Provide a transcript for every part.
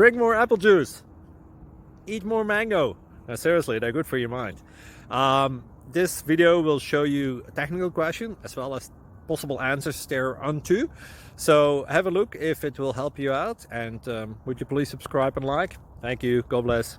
Drink more apple juice. Eat more mango. No, seriously, they're good for your mind. This video will show you a technical question as well as possible answers thereunto. So have a look if it will help you out, and would you please subscribe and like? Thank you. God bless.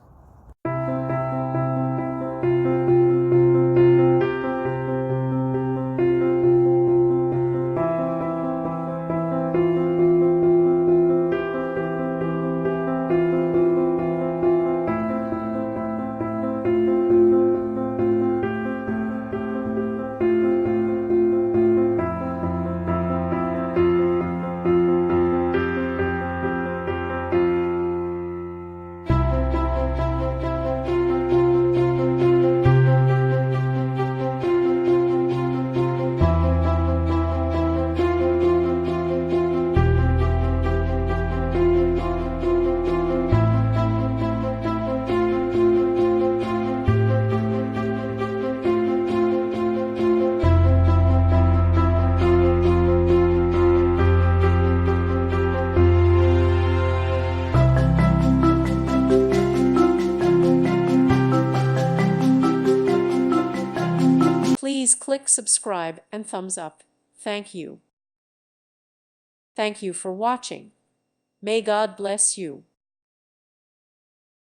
Please click subscribe and thumbs up. Thank you. Thank you for watching. May God bless you.